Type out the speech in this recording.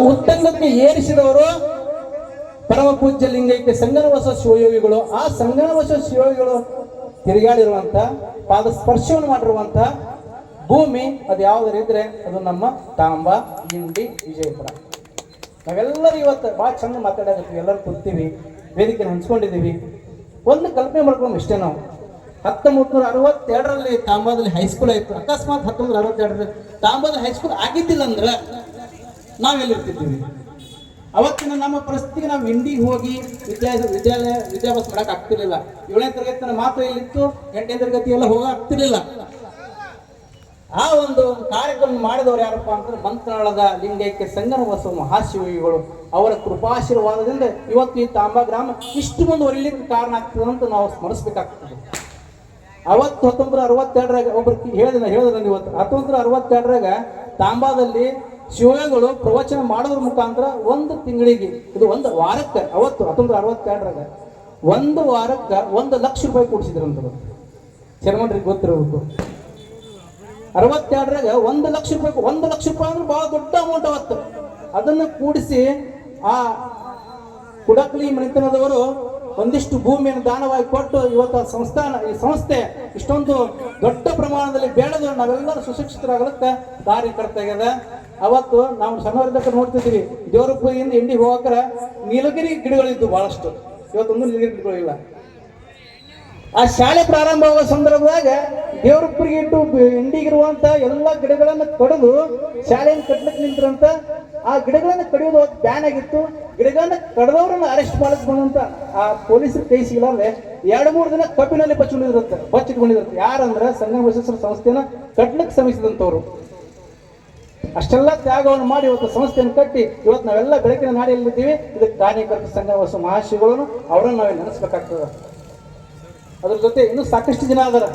ಉತ್ತಂಗಕ್ಕೆ ಏರಿಸಿದವರು ಪರಮ ಪೂಜ್ಯ ಲಿಂಗೈಕ್ಯ ಸಂಗನಬಸವ ಶಿವಯೋಗಿಗಳು. ಆ ಸಂಗನಬಸವ ಶಿವಯೋಗಿಗಳು ತಿರುಗಾಡಿರುವಂತ ಪಾದ ಸ್ಪರ್ಶವನ್ನು ಮಾಡಿರುವಂತ ಭೂಮಿ ಅದು ಯಾವ್ದಾರಿದ್ರೆ ಅದು ನಮ್ಮ ತಾಂಬ, ಇಂಡಿ, ವಿಜಯಪುರ. ನಾವೆಲ್ಲರೂ ಇವತ್ತು ಭಾಳ ಚಂದ ಮಾತಾಡಕತ್ತೀವಿ, ಎಲ್ಲರೂ ಕೂರ್ತೀವಿ, ವೇದಿಕೆ ಹಂಚ್ಕೊಂಡಿದ್ದೀವಿ. ಒಂದು ಕಲ್ಪನೆ ಮಾಡ್ಕೊಂಡು ಇಷ್ಟೇ, ನಾವು 1962ರಲ್ಲಿ ತಾಂಬಾದಲ್ಲಿ ಹೈಸ್ಕೂಲ್ ಆಯಿತು. ಅಕಸ್ಮಾತ್ 1962ರಲ್ಲಿ ತಾಂಬಾದಲ್ಲಿ ಹೈಸ್ಕೂಲ್ ಆಗಿದ್ದಿಲ್ಲ ಅಂದ್ರೆ ನಾವೆಲ್ಲಿರ್ತಿದ್ದೀವಿ? ಅವತ್ತಿನ ನಮ್ಮ ಪರಿಸ್ಥಿತಿಗೆ ನಾವು ಇಂಡಿಗೆ ಹೋಗಿ ವಿದ್ಯಾಭ್ಯಾಸ ಮಾಡಕ್ಕೆ ಆಗ್ತಿರ್ಲಿಲ್ಲ. 7ನೇ ತರಗತಿ ನನ್ನ ಮಾತು ಇಲ್ಲಿತ್ತು, 8ನೇ ತರಗತಿ ಎಲ್ಲ ಹೋಗಾಗ್ತಿರ್ಲಿಲ್ಲ. ಆ ಒಂದು ಕಾರ್ಯಕ್ರಮ ಮಾಡಿದವರು ಯಾರಪ್ಪ ಅಂತಂದ್ರೆ ಮಂತ್ರಾಳದ ಲಿಂಗೈಕ್ಯ ಸಂಗನಬಸವ ಮಹಾಶಿವಯೋಗಿಗಳು. ಅವರ ಕೃಪಾಶೀರ್ವಾದದಿಂದ ಇವತ್ತು ಈ ತಾಂಬಾ ಗ್ರಾಮ ಇಷ್ಟು ಮುಂದುವರಿಲಿಕ್ಕೆ ಕಾರಣ ಆಗ್ತದೆ ಅಂತ ನಾವು ಸ್ಮರಿಸಬೇಕಾಗ್ತದೆ. ಅವತ್ತು 1962ರಾಗ ಒಬ್ರು ಹೇಳಿದ್ರೆ ಇವತ್ತು 1962ರಾಗ ತಾಂಬಾದಲ್ಲಿ ಶಿವಯೋಗಿಗಳು ಪ್ರವಚನ ಮಾಡೋದ್ರ ಮುಖಾಂತರ ಒಂದು ತಿಂಗಳಿಗೆ, ಇದು ಒಂದು ವಾರಕ್ಕೆ, ಅವತ್ತು 1962ರಾಗ ಒಂದು ವಾರಕ್ಕೆ 1 ಲಕ್ಷ ರೂಪಾಯಿ ಕೊಡಿಸಿದ್ರಂತ. ಶರ್ಮನ್ರಿಗೆ ಗೊತ್ತಿರಬೇಕು. 62ರಾಗ 1 ಲಕ್ಷ ರೂಪಾಯಿ, 1 ಲಕ್ಷ ರೂಪಾಯಿ ಅಂದ್ರೆ ಬಹಳ ದೊಡ್ಡ ಅಮೌಂಟ್ ಅವತ್ತು. ಅದನ್ನು ಕೂಡಿಸಿ ಆ ಕುಡಕ್ಲಿ ಮನೆತನದವರು ಒಂದಿಷ್ಟು ಭೂಮಿಯನ್ನು ದಾನವಾಗಿ ಕೊಟ್ಟು ಇವತ್ತು ಈ ಸಂಸ್ಥೆ ಇಷ್ಟೊಂದು ದೊಡ್ಡ ಪ್ರಮಾಣದಲ್ಲಿ ಬೆಳೆದು ನಾವೆಲ್ಲರೂ ಸುಶಿಕ್ಷಿತರಾಗಲಿಕ್ಕೆ ಕಾರ್ಯಕರ್ತ ಆಗ್ಯದ. ಅವತ್ತು ನಾವು ಸಣ್ಣವರಿದ್ದಕ್ಕೆ ನೋಡ್ತಿದ್ದೀವಿ, ದೇವರಪುರಿಯಿಂದ ಇಂಡಿಗೆ ಹೋಗಕ್ರ ನೀಲಗಿರಿ ಗಿಡಗಳಿದ್ದು ಬಹಳಷ್ಟು. ಇವತ್ತೊಂದು ನೀಲಗಿರಿ ಗಿಡಗಳಿಲ್ಲ. ಆ ಶಾಲೆ ಪ್ರಾರಂಭ ಆಗುವ ಸಂದರ್ಭದಾಗ ದೇವರಪುರಿಗೆ ಇಟ್ಟು ಇಂಡಿಗಿರುವಂತ ಎಲ್ಲ ಗಿಡಗಳನ್ನು ಕಡಿದು ಶಾಲೆಯನ್ನು ಕಟ್ಲಿಕ್ಕೆ ನಿಂತಿರಂತ. ಆ ಗಿಡಗಳನ್ನು ಕಡಿಯೋದು ಬ್ಯಾನ್ ಆಗಿತ್ತು. ಗಿಡಗಳನ್ನ ಅರೆಸ್ಟ್ ಮಾಡಕ್ ಬಂದಂತ ಆ ಪೊಲೀಸರು ಕೈ ಸಿಗಲಾರ್ದೆ 2-3 ದಿನ ಕಬ್ಬಿನಲ್ಲಿ ಬಚ್ಚಿಟ್ಕೊಂಡಿರುತ್ತೆ. ಯಾರಂದ್ರೆ ಸಂಗನಬಸವೇಶ್ವರ ಸಂಸ್ಥೆಯನ್ನ ಕಟ್ಲಿಕ್ಕೆ ಶ್ರಮಿಸಿದಂಥವ್ರು. ಅಷ್ಟೆಲ್ಲ ತ್ಯಾಗವನ್ನು ಮಾಡಿ ಇವತ್ತು ಸಂಸ್ಥೆಯನ್ನು ಕಟ್ಟಿ ಇವತ್ತು ನಾವೆಲ್ಲ ಬೆಳಕಿನ ನಾಡಿಯಲ್ಲಿದ್ದೀವಿ. ಇದಕ್ಕೆ ಕಾರ್ಯಕರ್ತ ಸಂಗನಬಸವ ಮಹಾಶಿವಗಳನ್ನು ಅವರನ್ನು ನಾವೇ ನೆನೆಸ್ಬೇಕಾಗ್ತದೆ. ಅದ್ರ ಜೊತೆ ಇನ್ನೂ ಸಾಕಷ್ಟು ಜನ ಅದರ